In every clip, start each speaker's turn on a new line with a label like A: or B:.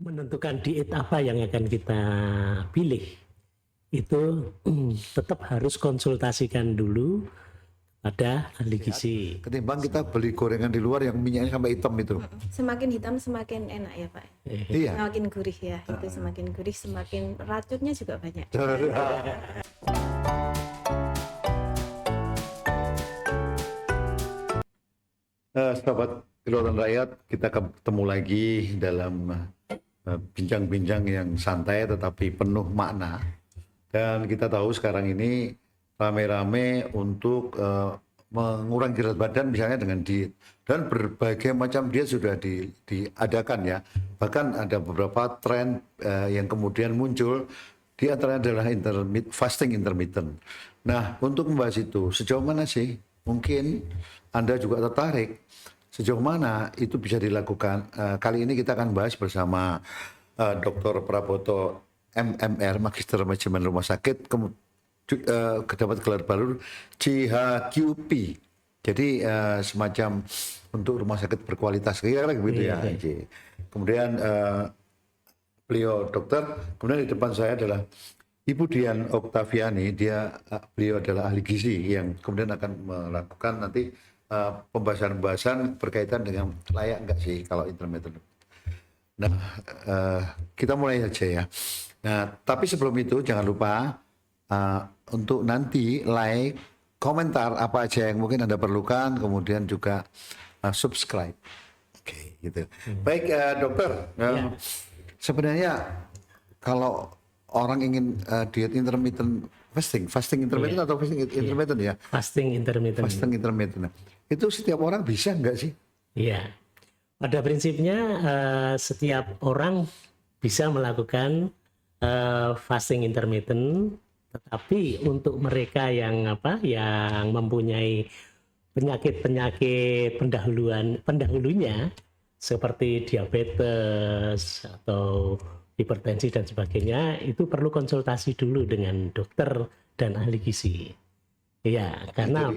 A: menentukan diet apa yang akan kita pilih itu tetap harus konsultasikan dulu pada ahli gizi.
B: Ketimbang kita beli gorengan di luar yang minyaknya sampai hitam itu.
C: Semakin hitam semakin enak ya Pak.
B: Iya.
C: Semakin gurih ya, itu semakin gurih semakin racunnya juga banyak.
B: Sahabat Kedaulatan Rakyat, kita ketemu lagi dalam bincang-bincang yang santai tetapi penuh makna. Dan kita tahu sekarang ini rame-rame untuk mengurangi berat badan misalnya dengan diet. Dan berbagai macam diet sudah diadakan ya. Bahkan ada beberapa tren yang kemudian muncul, di antaranya adalah fasting intermittent. Nah, untuk membahas itu, sejauh mana sih mungkin Anda juga tertarik sejauh mana itu bisa dilakukan? Kali ini kita akan bahas bersama Dr. Praboto MMR, Magister Manajemen Rumah Sakit, dapat gelar baru CHQP. Jadi semacam untuk rumah sakit berkualitas, kira-kira begitu ya. Kemudian beliau dokter, kemudian di depan saya adalah Ibu Dian Oktaviani, beliau adalah ahli gizi yang kemudian akan melakukan nanti pembahasan-pembahasan berkaitan dengan layak enggak sih kalau intermittent. Nah, kita mulai saja ya. Nah, tapi sebelum itu jangan lupa untuk nanti like, komentar apa aja yang mungkin Anda perlukan, kemudian juga subscribe. Oke, gitu. Baik, dokter. Sebenarnya kalau orang ingin diet intermittent fasting intermittent atau fasting intermittent ya?
A: Fasting intermittent.
B: Fasting intermittent. Itu setiap orang bisa nggak sih?
A: Iya. Pada prinsipnya setiap orang bisa melakukan fasting intermittent, tetapi untuk mereka yang mempunyai penyakit-penyakit pendahulunya seperti diabetes atau hipertensi dan sebagainya, itu perlu konsultasi dulu dengan dokter dan ahli gizi. Ya, karena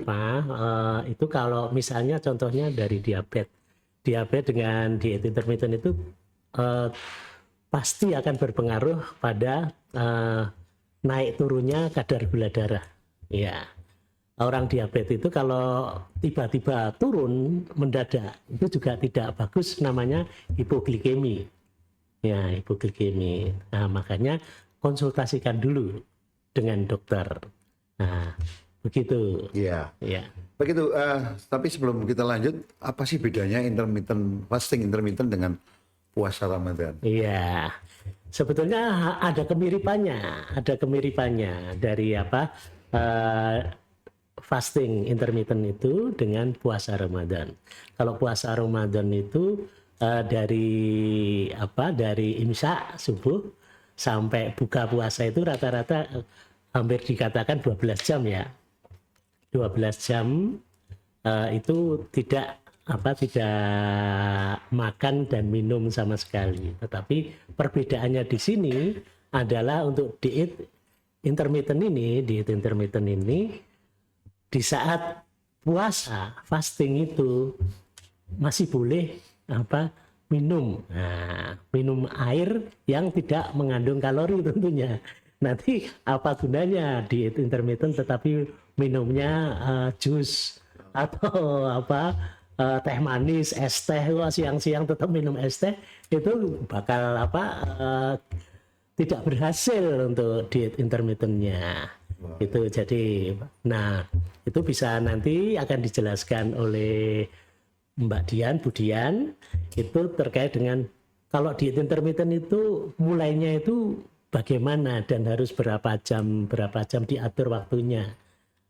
A: itu kalau misalnya contohnya dari diabetes dengan diet intermittent itu pasti akan berpengaruh pada naik turunnya kadar gula darah. Ya, orang diabetes itu kalau tiba-tiba turun mendadak itu juga tidak bagus, namanya hipoglikemi. Ya, hipoglikemi. Nah, makanya konsultasikan dulu dengan dokter. Nah, begitu.
B: Iya.
A: Ya.
B: Begitu. Tapi sebelum kita lanjut, apa sih bedanya fasting intermittent dengan puasa Ramadan?
A: Iya. Sebetulnya ada kemiripannya dari fasting intermittent itu dengan puasa Ramadan. Kalau puasa Ramadan itu dari imsak subuh sampai buka puasa itu rata-rata hampir dikatakan 12 jam ya. 12 jam itu tidak makan dan minum sama sekali. Tetapi perbedaannya di sini adalah untuk diet intermittent ini di saat puasa fasting itu masih boleh minum. Nah, minum air yang tidak mengandung kalori tentunya. Nanti apa gunanya diet intermittent tetapi minumnya jus atau teh manis, es teh, siang-siang tetap minum es teh, itu bakal tidak berhasil untuk diet intermittentnya. Itu jadi, nah itu bisa nanti akan dijelaskan oleh Mbak Budian itu terkait dengan kalau diet intermittent itu mulainya itu bagaimana dan harus berapa jam diatur waktunya.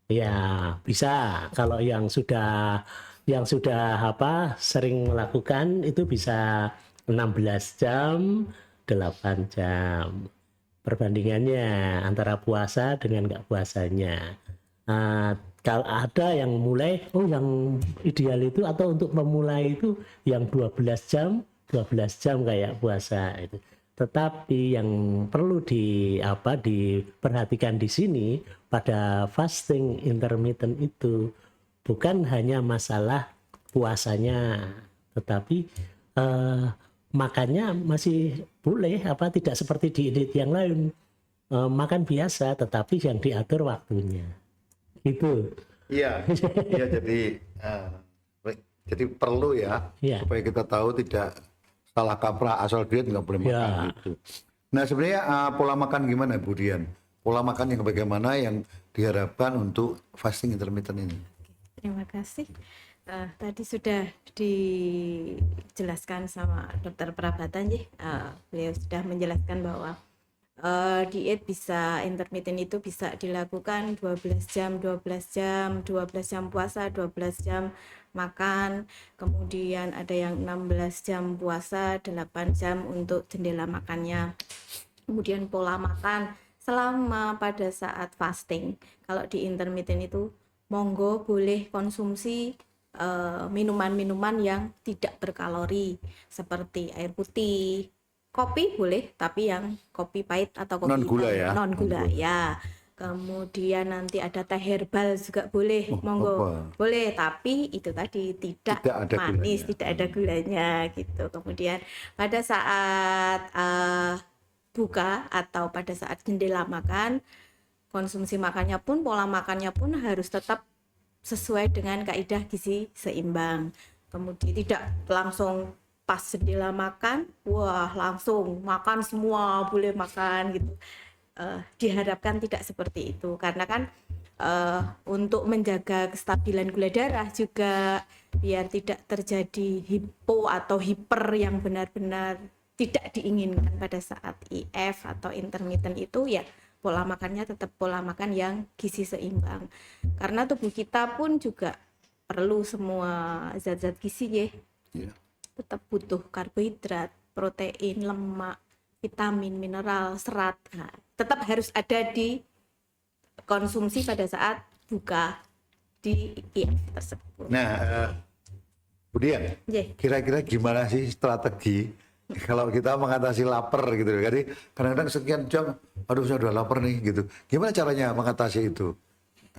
A: Ya, bisa kalau yang sudah sering melakukan itu bisa 16 jam, 8 jam. Perbandingannya antara puasa dengan enggak puasanya. Kalau ada yang mulai, yang ideal itu atau untuk memulai itu yang 12 jam kayak puasa itu. Tetapi yang perlu diperhatikan di sini pada fasting intermittent itu bukan hanya masalah puasanya, tetapi makannya masih boleh, tidak seperti diet yang lain. Makan biasa tetapi yang diatur waktunya. Gitu.
B: Iya, iya jadi perlu ya
A: Iya.
B: supaya kita tahu tidak salah kaprah asal diet nggak boleh makan
A: Ya.
B: gitu. Nah sebenarnya pola makan gimana Bu Dian? Pola makan yang bagaimana yang diharapkan untuk fasting intermittent ini?
C: Terima kasih. Tadi sudah dijelaskan sama Dokter Prabatan, beliau sudah menjelaskan bahwa diet bisa intermittent itu bisa dilakukan 12 jam, 12 jam puasa, 12 jam makan, kemudian ada yang 16 jam puasa, 8 jam untuk jendela makannya. Kemudian pola makan selama pada saat fasting. Kalau di intermittent itu monggo boleh konsumsi minuman-minuman yang tidak berkalori seperti air putih, kopi boleh tapi yang kopi pahit atau kopi
B: Non gula
C: hitam,
B: ya?
C: non gula
B: Non gula.
C: ya. Kemudian nanti ada teh herbal juga boleh,
B: Oh,
C: monggo
B: apa?
C: boleh, tapi itu tadi tidak
B: Tidak ada
C: manis,
B: gulanya.
C: tidak ada gulanya gitu. Kemudian pada saat buka atau pada saat jendela makan, konsumsi makannya pun, pola makannya pun harus tetap sesuai dengan kaidah gizi seimbang. Kemudian tidak langsung pas jendela makan, wah langsung makan semua, boleh makan gitu. Diharapkan tidak seperti itu, karena kan untuk menjaga kestabilan gula darah juga biar tidak terjadi hipo atau hiper yang benar-benar tidak diinginkan pada saat IF atau intermittent itu, ya pola makannya tetap pola makan yang gizi seimbang, karena tubuh kita pun juga perlu semua zat-zat gizi ya.
B: Iya.
C: Tetap butuh karbohidrat, protein, lemak, vitamin, mineral, serat. Nah, tetap harus ada di konsumsi pada saat buka di IF tersebut.
B: Nah, Bu Dian,
C: Yeah.
B: kira-kira gimana sih strategi kalau kita mengatasi lapar gitu? Jadi kadang-kadang sekian jam, aduh saya udah lapar nih gitu. Gimana caranya mengatasi itu?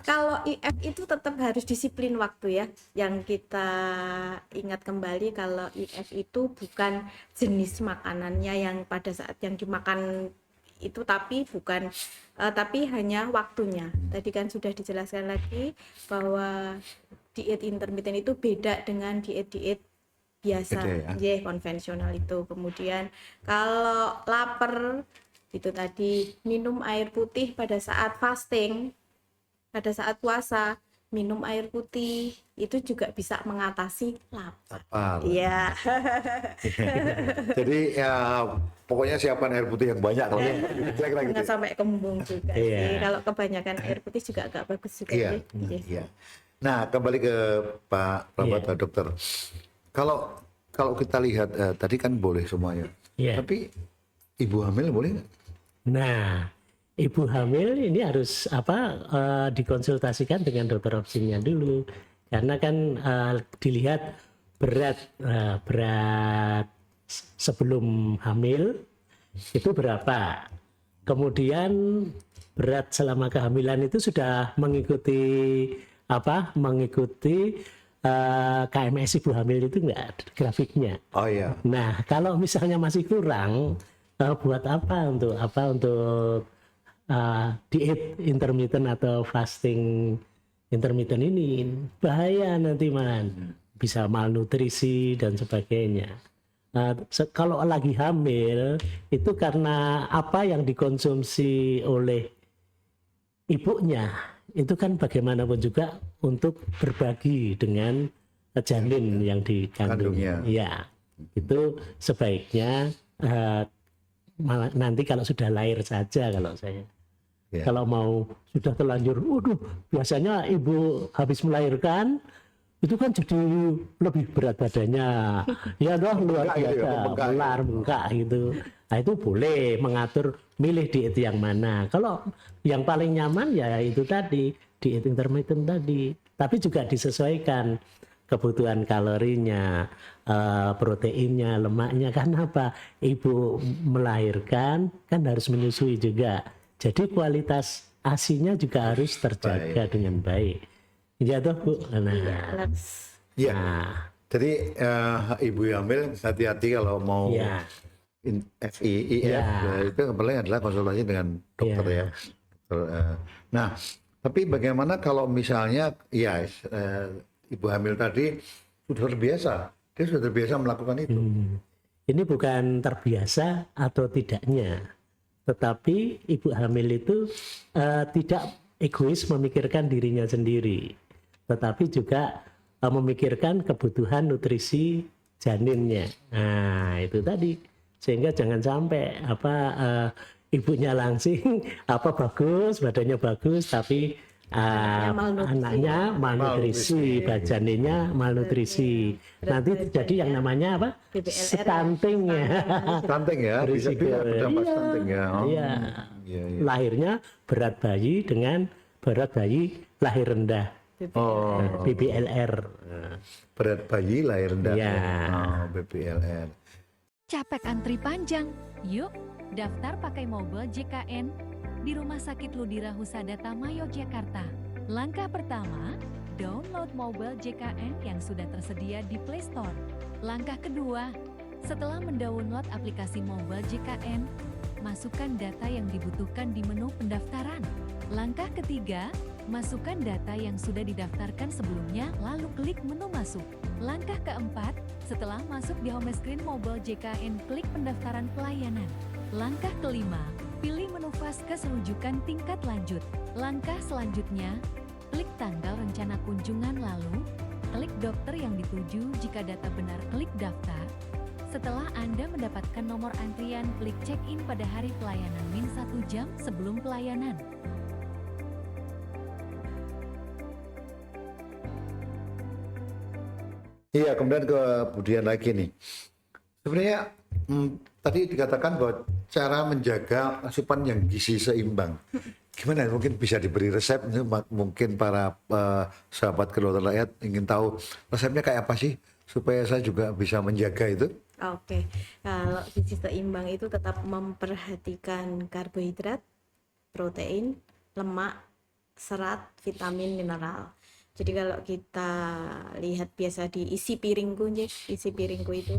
C: Kalau IF itu tetap harus disiplin waktu ya. Yang kita ingat kembali kalau IF itu bukan jenis makanannya yang pada saat yang dimakan itu, tapi bukan tapi hanya waktunya. Tadi kan sudah dijelaskan lagi bahwa diet intermittent itu beda dengan diet-diet biasa,
B: Beda ya.
C: konvensional itu. Kemudian kalau lapar itu tadi minum air putih pada saat fasting. Pada saat puasa, minum air putih itu juga bisa mengatasi lapar.
B: Lapar.
C: Iya.
B: Jadi ya pokoknya siapkan air putih yang banyak kalau kira-kira gitu.
C: Jangan sampai kembung juga
A: Iya.
C: sih. Kalau kebanyakan air putih juga agak bagus juga
B: Iya,
C: sih. Iya.
B: iya. Nah, kembali ke Pak Prabat,
A: Iya.
B: Dokter. Kalau kita lihat tadi kan boleh semuanya.
A: Iya.
B: Tapi ibu hamil boleh nggak?
A: Nah, ibu hamil ini harus dikonsultasikan dengan dokter obstetrisnya dulu, karena kan dilihat berat sebelum hamil itu berapa, kemudian berat selama kehamilan itu sudah mengikuti KMS ibu hamil itu enggak grafiknya.
B: Oh iya.
A: Nah, kalau misalnya masih kurang, buat apa untuk diet intermittent atau fasting intermittent ini? Bahaya nanti man, bisa malnutrisi dan sebagainya. Kalau lagi hamil itu karena apa yang dikonsumsi oleh ibunya itu kan bagaimanapun juga untuk berbagi dengan janin yang dikandungnya.
B: Kandungnya.
A: Ya, itu sebaiknya nanti kalau sudah lahir saja kalau saya.
B: Ya.
A: Kalau mau sudah terlanjur, waduh, biasanya ibu habis melahirkan itu kan jadi lebih berat badannya, ya doh luar
B: Bengkak gitu ya,
A: biasa,
B: membengkak.
A: melar bengkak gitu. Nah itu boleh mengatur milih diet yang mana. Kalau yang paling nyaman ya itu tadi diet intermittent tadi, tapi juga disesuaikan kebutuhan kalorinya, proteinnya, lemaknya. Karena apa? Ibu melahirkan kan harus menyusui juga. Jadi kualitas ASI-nya juga harus terjaga dengan baik. Ya toh Bu. Nah,
C: Harus.
B: Iya.
A: nah,
B: Jadi ibu hamil hati-hati kalau mau
A: Iya.
B: FI, IF,
A: Ya.
B: itu yang paling adalah konsultasi dengan dokter
A: Ya.
B: ya. Nah, tapi bagaimana kalau misalnya ya ibu hamil tadi sudah terbiasa, dia sudah terbiasa melakukan itu.
A: Ini bukan terbiasa atau tidaknya, tetapi ibu hamil itu tidak egois memikirkan dirinya sendiri, tetapi juga memikirkan kebutuhan nutrisi janinnya. Nah, itu tadi, sehingga jangan sampai ibunya langsing bagus, badannya bagus, tapi anaknya malnutrisi, janinnya malnutrisi. Nanti terjadi yang namanya apa? Stunting ya.
B: Stunting ya, bisa berdampak stunting ya.
A: Iya.
B: Iya.
A: Lahirnya berat bayi dengan berat bayi lahir rendah.
B: Oh,
A: BBLR.
B: berat bayi lahir rendah.
A: Iya.
B: Oh, BBLR.
D: Capek antri panjang? Yuk, daftar pakai mobile JKN di Rumah Sakit Ludira Husada Tama, Yogyakarta. Langkah pertama, download mobile JKN yang sudah tersedia di Play Store. Langkah kedua, setelah mendownload aplikasi mobile JKN, masukkan data yang dibutuhkan di menu pendaftaran. Langkah ketiga, masukkan data yang sudah didaftarkan sebelumnya, lalu klik menu masuk. Langkah keempat, setelah masuk di home screen mobile JKN, klik pendaftaran pelayanan. Langkah kelima, pilih menu Vaskes rujukan tingkat lanjut. Langkah selanjutnya, klik tanggal rencana kunjungan, lalu klik dokter yang dituju. Jika data benar, klik daftar. Setelah Anda mendapatkan nomor antrian, klik check-in pada hari pelayanan min 1 jam sebelum pelayanan.
B: Iya, kemudian lagi nih. Sebenarnya tadi dikatakan bahwa cara menjaga asupan yang gizi seimbang. Gimana? Mungkin bisa diberi resep. Mungkin para sahabat kedokteran rakyat ingin tahu resepnya kayak apa sih supaya saya juga bisa menjaga itu.
C: Oke, kalau gizi seimbang itu tetap memperhatikan karbohidrat, protein, lemak, serat, vitamin, mineral. Jadi kalau kita lihat biasa di isi piringku itu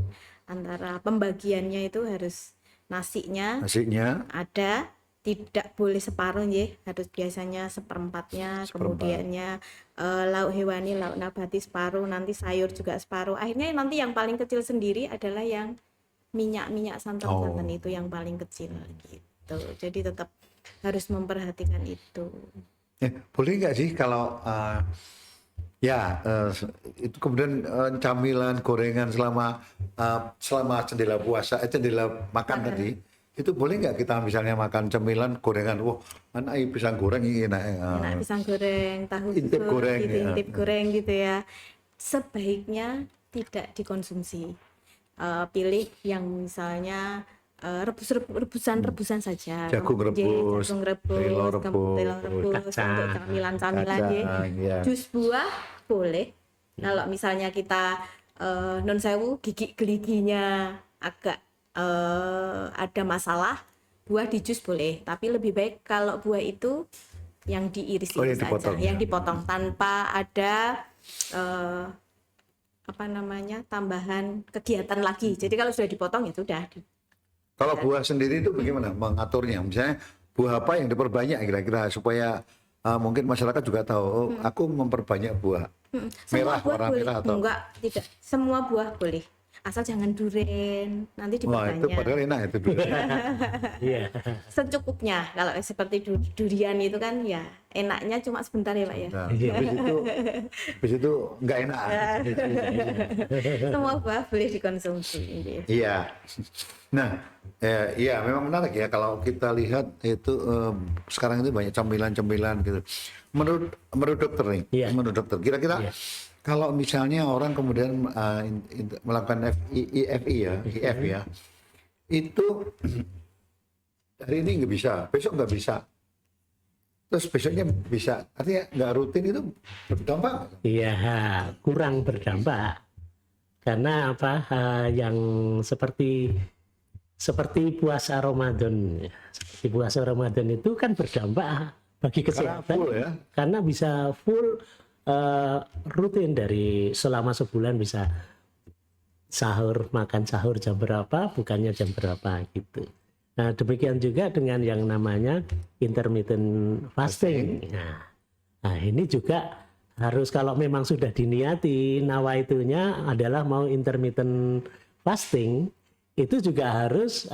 C: antara pembagiannya itu harus nasinya ada, tidak boleh separuh harus biasanya seperempatnya, kemudiannya lauk hewani, lauk nabati separuh, nanti sayur juga separuh. Akhirnya nanti yang paling kecil sendiri adalah yang minyak santan itu yang paling kecil gitu. Jadi tetap harus memperhatikan itu.
B: Boleh nggak sih kalau itu kemudian camilan gorengan selama jendela puasa, jendela makan tadi, itu boleh nggak kita misalnya makan cemilan gorengan, anak pisang goreng ini enak
C: pisang goreng, tahu
B: intip goreng,
C: gitu, intip goreng gitu ya, sebaiknya tidak dikonsumsi. Pilih yang misalnya rebusan saja,
B: jagung rebus, telur
C: rebus, untuk camilan-camilan jus buah boleh. Kalau misalnya kita non sewu gigi geliginya agak ada masalah, buah di jus boleh, tapi lebih baik kalau buah itu yang diiris-iris saja, yang dipotong tanpa ada tambahan kegiatan lagi. Jadi kalau sudah dipotong ya sudah.
B: Kalau buah sendiri itu bagaimana mengaturnya? Misalnya buah apa yang diperbanyak kira-kira supaya mungkin masyarakat juga tahu, aku memperbanyak buah. Merah, warna merah atau?
C: Enggak, tidak. Semua buah boleh. Asal jangan durian, nanti diperbanyak.
B: Wah, itu padahal enak itu durian.
A: Iya.
C: Secukupnya. Kalau seperti durian itu kan ya enaknya cuma sebentar ya Pak ya.
B: Nah, habis itu nggak enak.
C: Semua buah boleh dikonsumsi.
B: Iya. Nah, iya memang menarik ya kalau kita lihat itu sekarang itu banyak camilan-camilan gitu. Menurut dokter nih, menurut dokter kira-kira kalau misalnya orang kemudian melakukan IF ya, itu hari ini nggak bisa, besok nggak bisa, terus besoknya bisa, artinya nggak rutin itu berdampak?
A: Iya, kurang berdampak karena yang seperti puasa Ramadan, itu kan berdampak bagi kesehatan karena bisa full rutin dari selama sebulan bisa makan sahur jam berapa, bukannya jam berapa gitu. Nah, demikian juga dengan yang namanya intermittent fasting. Nah, ini juga harus kalau memang sudah diniati nawaitunya adalah mau intermittent fasting, itu juga harus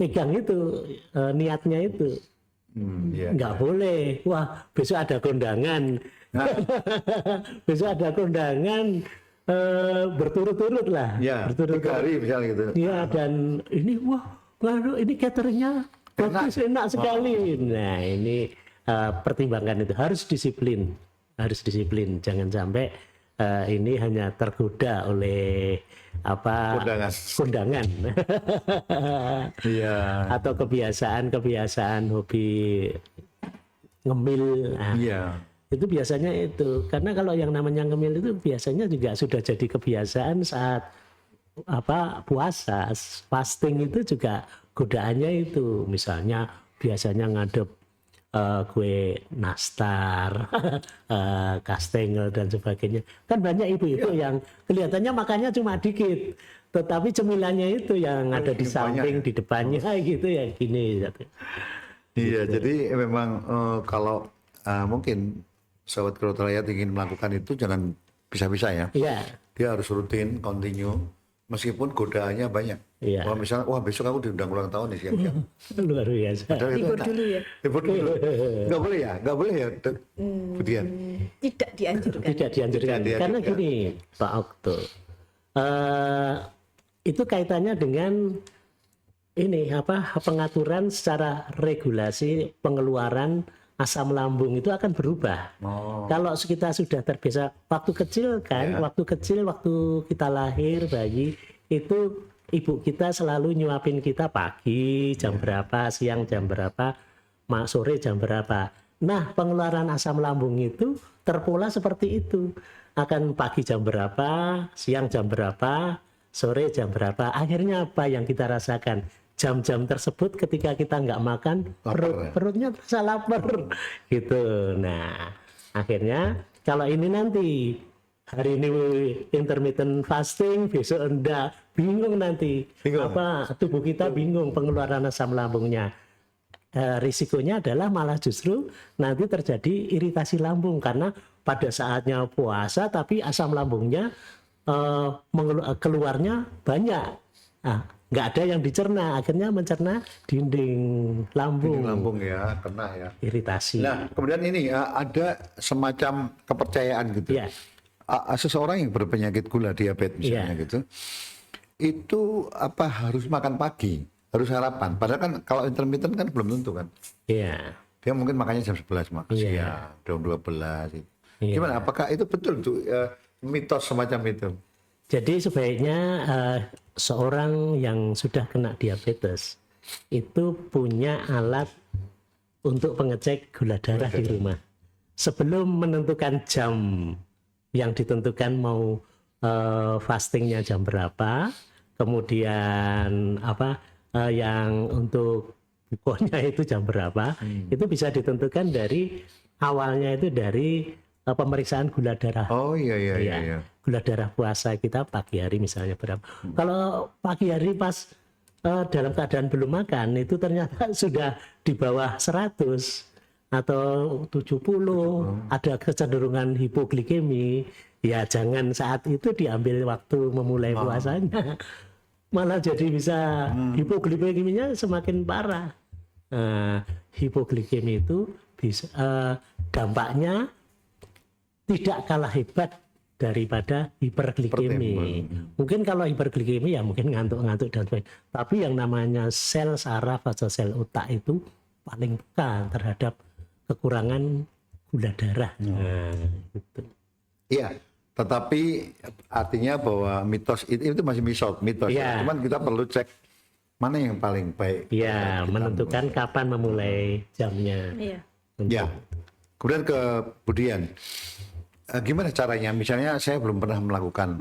A: pegang itu niatnya itu.
B: Iya.
A: Nggak boleh, wah besok ada kondangan, besok ada kondangan berturut-turut lah,
B: Ya, 3 hari misalnya gitu.
A: ya, dan ini wah, waduh, ini cateringnya bagus, enak sekali. Nah, ini pertimbangkan itu, harus disiplin, jangan sampai ini hanya tergoda oleh kondangan
B: Iya.
A: atau kebiasaan hobi ngemil. Nah,
B: Iya.
A: itu biasanya itu, karena kalau yang namanya ngemil itu biasanya juga sudah jadi kebiasaan saat puasa, fasting itu juga godaannya itu, misalnya biasanya ngadep kue nastar, kastengel dan sebagainya, kan banyak ibu-ibu yang kelihatannya makannya cuma dikit, tetapi cemilannya itu yang ada di samping, di depannya gitu ya, gini.
B: Iya, jadi memang kalau mungkin sahabat Kedaulatan Rakyat ingin melakukan itu jangan bisa-bisa ya.
A: Iya.
B: Dia harus rutin, continue, meskipun godaannya banyak.
A: Iya.
B: Wah, misalnya, besok aku diundang ulang tahun nih siang-siang.
A: Luar biasa.
B: Padahal itu
C: Libur
B: enak.
C: dulu ya.
B: Libur dulu. Nggak boleh ya, Budian.
C: Tidak dianjurkan.
A: Tidak dianjurkan.
B: Tidak
A: Karena
B: dianjurkan.
A: gini, Pak Okto, itu kaitannya dengan ini pengaturan secara regulasi pengeluaran asam lambung itu akan berubah.
B: Oh.
A: Kalau kita sudah terbiasa waktu kecil kan,
B: Ya.
A: waktu kita lahir bayi itu ibu kita selalu nyuapin kita pagi jam berapa, siang jam berapa, sore jam berapa. Nah, pengeluaran asam lambung itu terpola seperti itu. Akan pagi jam berapa, siang jam berapa, sore jam berapa. Akhirnya apa yang kita rasakan? Jam-jam tersebut ketika kita nggak makan,
B: Lapar, ya?
A: perutnya terasa lapar gitu. Nah, akhirnya kalau ini nanti hari ini intermittent fasting, besok enggak, bingung nanti.
B: Bingung.
A: Tubuh kita bingung pengeluaran asam lambungnya. Risikonya adalah malah justru nanti terjadi iritasi lambung, karena pada saatnya puasa tapi asam lambungnya keluarnya banyak. Nggak ada yang dicerna, akhirnya mencerna dinding lambung,
B: Lambung ya, kena ya.
A: iritasi.
B: Nah, kemudian ini ada semacam kepercayaan gitu.
A: Ya.
B: Seseorang yang berpenyakit gula, diabetes misalnya
A: Iya.
B: gitu, itu harus makan pagi, harus sarapan. Padahal kan kalau intermittent kan belum tentu kan.
A: Iya.
B: Dia mungkin makannya jam 11 makan
A: Iya.
B: siang, jam 12 gitu.
A: Iya.
B: Gimana? Apakah itu betul tuh mitos semacam itu?
A: Jadi sebaiknya seorang yang sudah kena diabetes itu punya alat untuk pengecek gula darah di rumah. Sebelum menentukan jam yang ditentukan mau fastingnya jam berapa, kemudian yang untuk bukunya itu jam berapa, itu bisa ditentukan dari awalnya itu dari pemeriksaan gula darah.
B: Oh iya.
A: Gula darah puasa kita pagi hari misalnya berapa. Kalau pagi hari pas dalam keadaan belum makan itu ternyata sudah di bawah 100 atau 70, ada kecenderungan hipoglikemi, ya jangan saat itu diambil waktu memulai puasanya. Malah jadi bisa hipoglikeminya semakin parah. Hipoglikemi itu bisa dampaknya tidak kalah hebat daripada hiperglikemi. Mungkin kalau hiperglikemi ya mungkin ngantuk-ngantuk dan sebagainya. Tapi yang namanya sel saraf atau sel otak itu paling peka terhadap kekurangan gula darah. Nah, gitu.
B: Iya, tetapi artinya bahwa mitos itu masih mitos.
A: Iya.
B: Cuman kita perlu cek mana yang paling baik.
A: Ya, menentukan kapan memulai jamnya.
C: Iya.
B: Ya. Kemudian ke Budian. Gimana caranya? Misalnya saya belum pernah melakukan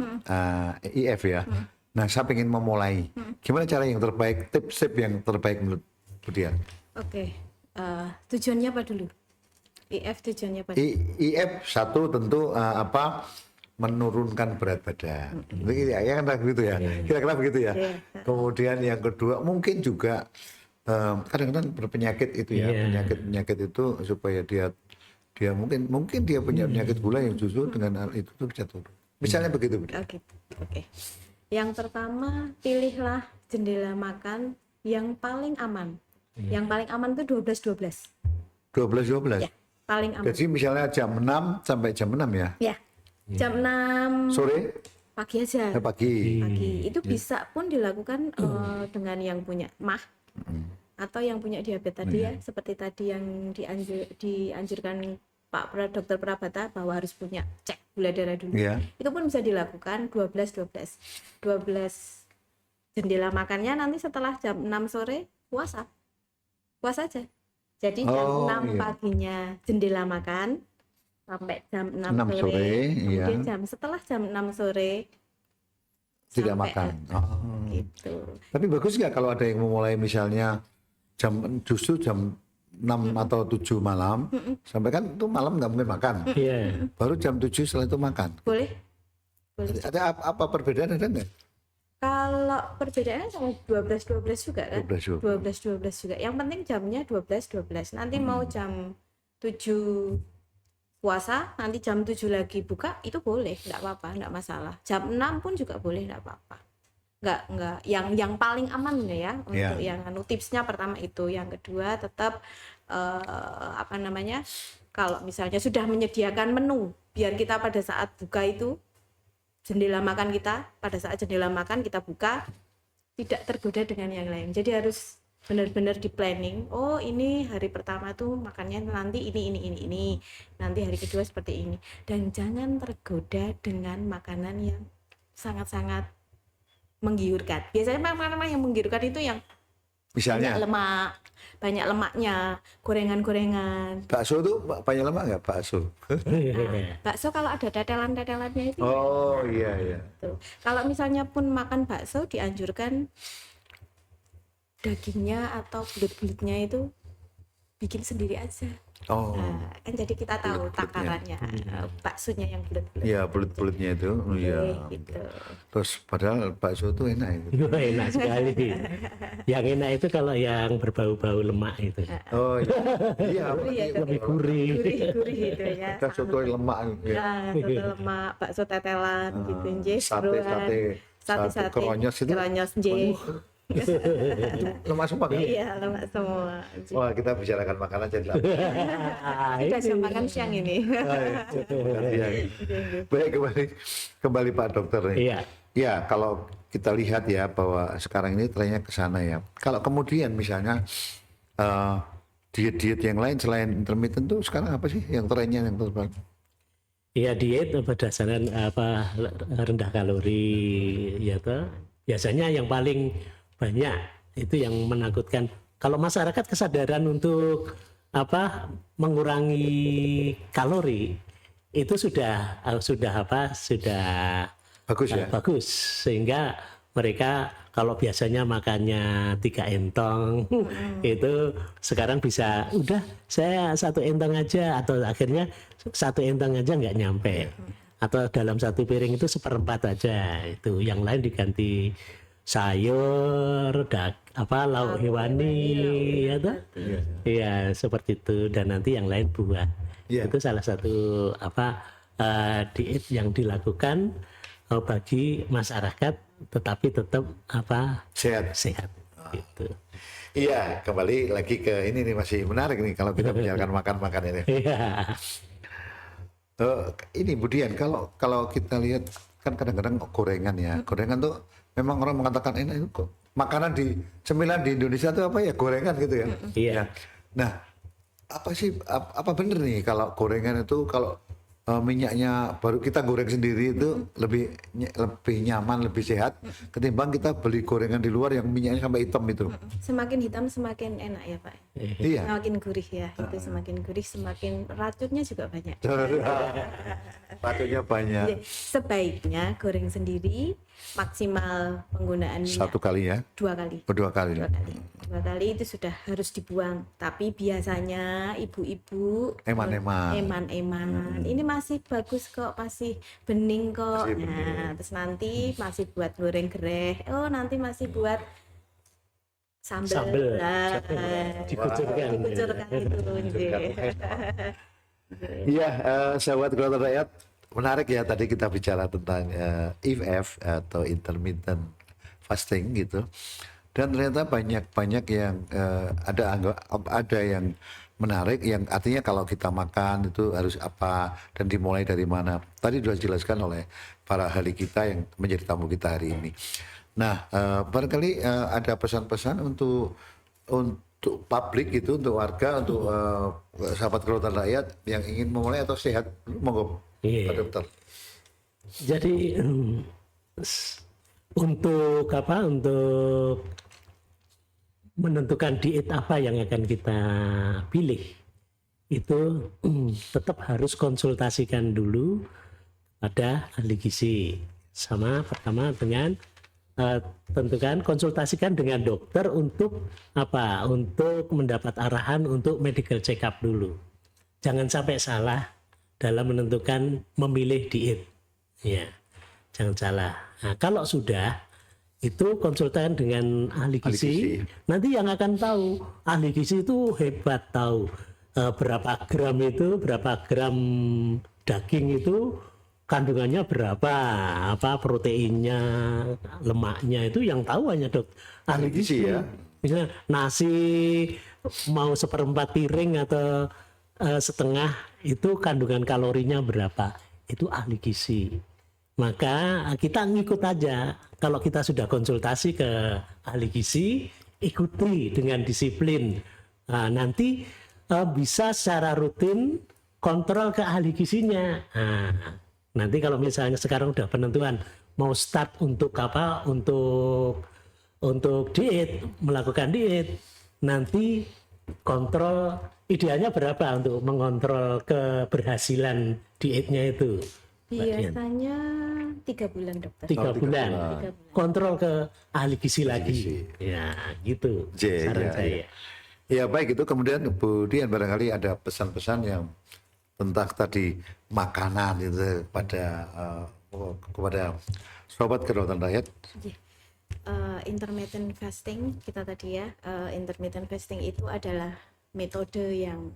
B: IF ya. Nah, saya ingin memulai. Gimana cara yang terbaik, tips-tips yang terbaik menurut Budian?
C: Oke. Tujuannya apa dulu? IF tujuannya apa?
B: IF satu tentu menurunkan berat badan. Begitu ya kan begitu ya. Kira-kira begitu ya.
C: Iya.
B: Kemudian yang kedua mungkin juga kadang-kadang berpenyakit itu ya,
A: Iya.
B: penyakit itu supaya dia mungkin dia punya penyakit gula yang justru dengan hal itu tuh bisa turun. Misalnya begitu. Bu.
C: Oh gitu. Oke. Yang pertama, pilihlah jendela makan yang paling aman. Yang paling aman itu 12-12.
B: 12.
C: Ya, paling aman.
B: Jadi misalnya jam 6 sampai jam 6 ya.
C: Ya. Jam 6
B: Sore,
C: pagi aja.
B: pagi.
C: Pagi. Itu bisa pun dilakukan dengan yang punya MAH atau yang punya diabetes tadi ya, seperti tadi yang dianjurkan Dokter Prabata bahwa harus punya cek gula darah dulu.
B: Iya.
C: Itu pun bisa dilakukan 12 jendela makannya nanti setelah jam 6 sore puasa aja. Jadi jam 6
B: iya.
C: paginya jendela makan sampai jam 6
B: 6 sore,
C: kemudian
B: iya.
C: setelah jam 6 sore
B: Tidak
C: sampai,
B: makan. Oh.
C: gitu.
B: Tapi bagus nggak kalau ada yang memulai misalnya justru jam 6 atau 7 malam, sampai kan itu malam nggak mungkin makan.
A: Iya.
B: Baru jam 7 setelah itu makan.
C: Boleh
B: Ada apa perbedaan ada nggak?
C: kalau perbedaannya sama 12 juga kan
B: 12.
C: 12 juga, yang penting jamnya 12 nanti mau jam 7 puasa, nanti jam 7 lagi buka, itu boleh, nggak apa-apa, nggak masalah. Jam 6 pun juga boleh, nggak apa-apa. Nggak yang paling aman ya untuk yang tipsnya pertama itu. Yang kedua tetap kalau misalnya sudah menyediakan menu, biar kita pada saat buka itu jendela makan kita, pada saat jendela makan kita buka tidak tergoda dengan yang lain. Jadi harus benar-benar di planning. Oh, ini hari pertama tuh makannya nanti ini. Nanti hari kedua seperti ini. Dan jangan tergoda dengan makanan yang sangat-sangat menggiurkan. Biasanya makanan yang menggiurkan itu yang
B: Misalnya
C: banyak lemaknya, gorengan-gorengan.
B: bakso tuh banyak lemak nggak bakso?
C: Bakso kalau ada tetelan-tetelannya itu.
B: Oh iya.
C: Tuh. Kalau misalnya pun makan bakso dianjurkan dagingnya atau bulut-bulutnya itu bikin sendiri aja.
B: Oh.
C: Nah, kan jadi kita tahu
B: Bulut-bulutnya.
C: takarannya, baksonya yang bulut-bulut.
B: Iya bulut-bulutnya itu. Iya.
C: Gitu.
B: Terus padahal bakso itu enak itu.
A: Enak sekali. Yang enak itu kalau yang berbau-bau lemak itu.
B: Oh iya. Iya.
C: Gurih ya,
A: Lebih gurih.
C: Gurih itu ya.
B: Kita soto lemak ya.
C: Nah, soto lemak, bakso tetelan gitu nggih.
B: Sate keronyos itu.
C: Keronyos nggih.
B: Itu lemak semua kan?
C: Iya, lemak semua.
B: Wah kita bicarakan makanan jadi lapar.
C: Kita jam makan siang ini.
B: Iya. Baik kembali Pak Dokter nih.
A: Iya.
B: Ya kalau kita lihat ya bahwa sekarang ini trennya ke sana ya. Kalau kemudian misalnya diet-diet yang lain selain intermittent tuh sekarang apa sih yang trennya yang terbaik?
A: Iya, diet berdasarkan rendah kalori ya toh. Biasanya yang paling banyak itu yang menakutkan. Kalau masyarakat kesadaran untuk mengurangi kalori itu sudah
B: Bagus ya.
A: bagus, sehingga mereka kalau biasanya makannya 3 entong itu sekarang bisa udah saya 1 entong aja, atau akhirnya 1 entong aja nggak nyampe, atau dalam 1 piring itu 1/4 aja, itu yang lain diganti sayur, lauk hewani ya toh? Iya, seperti itu, dan nanti yang lain buah.
B: Iya.
A: Itu salah satu diet yang dilakukan bagi masyarakat, tetapi tetap sehat gitu.
B: Iya, kembali lagi ke ini nih, masih menarik nih kalau kita bicarakan makan-makan ini.
A: Iya.
B: Ini Budian, kalau kita lihat kan kadang-kadang gorengan ya, gorengan tuh memang orang mengatakan ini kok makanan cemilan di Indonesia tuh apa ya, gorengan gitu ya.
A: Iya.
B: Nah, apa bener nih kalau gorengan itu kalau minyaknya baru kita goreng sendiri itu lebih nyaman, lebih sehat ketimbang kita beli gorengan di luar yang minyaknya sampai hitam itu.
C: Semakin hitam semakin enak ya Pak.
B: Iya.
C: Semakin gurih ya, itu semakin gurih semakin racunnya juga banyak.
B: Racunnya banyak.
C: Jadi, sebaiknya goreng sendiri, maksimal penggunaan minyak
B: 1 kali ya?
C: 2 kali.
B: 2 kali.
C: 2 kali. 2 kali itu sudah harus dibuang. Tapi biasanya ibu-ibu
B: Eman-eman.
C: eman-eman. Ini masih bagus kok, masih bening kok.
B: Masih bening.
C: Nah, terus nanti masih buat goreng gereh. Oh, nanti masih buat sambal.
A: Sambel.
C: Nah,
A: Dikucurkan.
C: dikucurkan itu.
B: Iya, sahabat keluarga rakyat, menarik ya tadi kita bicara tentang IF atau intermittent fasting gitu. Dan ternyata banyak yang ada yang menarik, yang artinya kalau kita makan itu harus apa dan dimulai dari mana. Tadi sudah dijelaskan oleh para ahli kita yang menjadi tamu kita hari ini. Nah, barangkali ada pesan-pesan untuk publik gitu, untuk warga, untuk sahabat kelautan rakyat yang ingin memulai atau sehat, monggo
A: Iya.
B: Pak Dokter.
A: Jadi untuk menentukan diet apa yang akan kita pilih itu tetap harus konsultasikan dulu pada ahli gizi. Sama pertama dengan tentukan konsultasikan dengan dokter untuk apa? Untuk mendapat arahan untuk medical check up dulu. Jangan sampai salah dalam menentukan memilih diet. Ya, jangan salah. Nah, kalau sudah itu konsultan dengan ahli gizi. Nanti yang akan tahu ahli gizi itu hebat, tahu berapa gram daging itu kandungannya berapa, apa proteinnya, lemaknya, itu yang tahu hanya ahli gizi
B: ya.
A: Misalnya nasi mau 1/4 piring atau setengah itu kandungan kalorinya berapa, itu ahli gizi. Maka kita ngikut aja. Kalau kita sudah konsultasi ke ahli gizi, ikuti dengan disiplin. Nah, nanti bisa secara rutin kontrol ke ahli gizinya. Nah, nanti kalau misalnya sekarang udah penentuan mau start untuk apa? Untuk diet, melakukan diet, nanti kontrol idealnya berapa untuk mengontrol keberhasilan dietnya itu.
C: Biasanya 3 bulan, dokter.
A: 3 bulan.
C: 3 bulan.
A: Kontrol ke ahli gizi lagi. Ya, gitu. Saran saya.
B: Ya baik, itu kemudian kemudian barangkali ada pesan-pesan yang tentang tadi makanan itu kepada sobat kelautan rakyat.
C: Intermittent fasting kita tadi ya, intermittent fasting itu adalah metode yang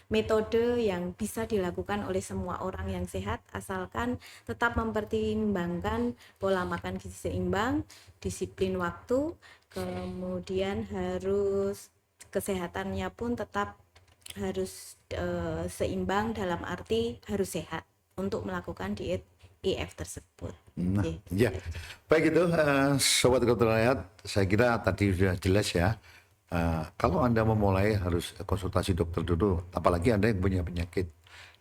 C: metode yang bisa dilakukan oleh semua orang yang sehat, asalkan tetap mempertimbangkan pola makan gizi seimbang, disiplin waktu, kemudian harus kesehatannya pun tetap harus seimbang, dalam arti harus sehat untuk melakukan diet IF tersebut.
B: Nah, ya, baik itu sobat kelautan rakyat, saya kira tadi sudah jelas ya. Kalau Anda memulai harus konsultasi dokter dulu, apalagi Anda yang punya penyakit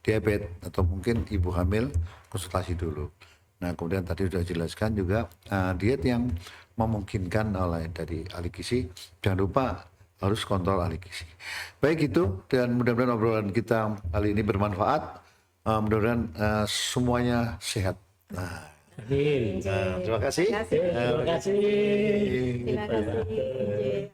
B: diabetes atau mungkin ibu hamil, konsultasi dulu. Nah, kemudian tadi sudah jelaskan juga diet yang memungkinkan oleh dari ahli gizi, jangan lupa harus kontrol ahli gizi. Baik itu, dan mudah-mudahan obrolan kita kali ini bermanfaat, mudah-mudahan semuanya sehat. Nah,
A: Amin.
B: terima kasih.
A: Terima kasih.
C: Terima kasih.